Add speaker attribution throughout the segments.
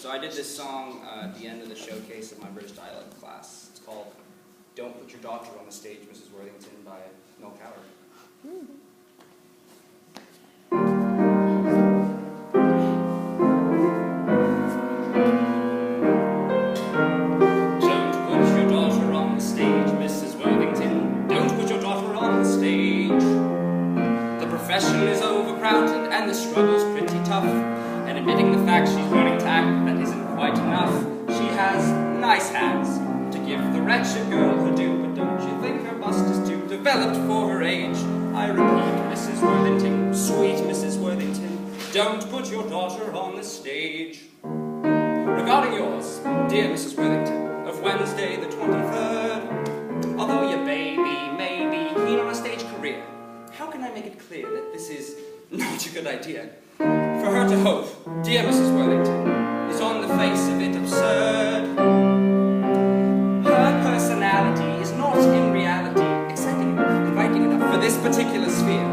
Speaker 1: So I did this song at the end of the showcase of my British dialect class. It's called Don't Put Your Daughter on the Stage, Mrs. Worthington by Noel Coward. Don't put your daughter on the stage, Mrs. Worthington. Don't put your daughter on the stage. The profession is overcrowded and the struggle's pretty tough. And admitting the fact she's running tack, that isn't quite enough. She has nice hands to give the wretched girl her due, but don't you think her bust is too developed for her age? I repeat, Mrs. Worthington, sweet Mrs. Worthington, don't put your daughter on the stage. Regarding yours, dear Mrs. Worthington, of Wednesday the 23rd, although your baby may be keen on a stage career, how can I make it clear that this is not a good idea? For her to hope, dear Mrs. Worthington, is on the face of it absurd. Her personality is not in reality exciting enough, inviting enough for this particular sphere.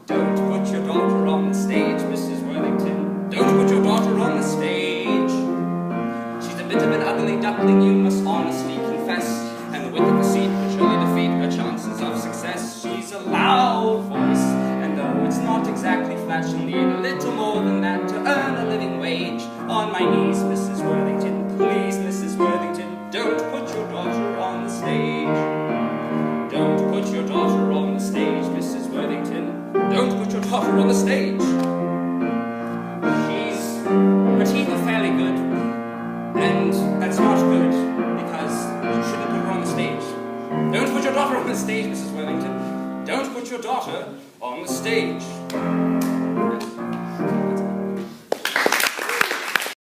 Speaker 1: Don't put your daughter on the stage, Mrs. Worthington. Don't put your daughter on the stage. She's a bit of an ugly duckling, you must honestly confess, and the width of a seat will surely defeat her chances of success. She's a loud voice, and though it's not exactly flat, she'll need a little more than that to earn a living wage. On my knees, Mrs. Worthington, please, Mrs. Worthington, don't put your daughter on the stage. Don't put your daughter on the stage, Mrs. Worthington. Don't put your daughter on the stage. Her teeth are fairly good, and that's not good, because you shouldn't put her on the stage. Don't put your daughter on the stage, Mrs. Worthington. Don't put your daughter on the stage.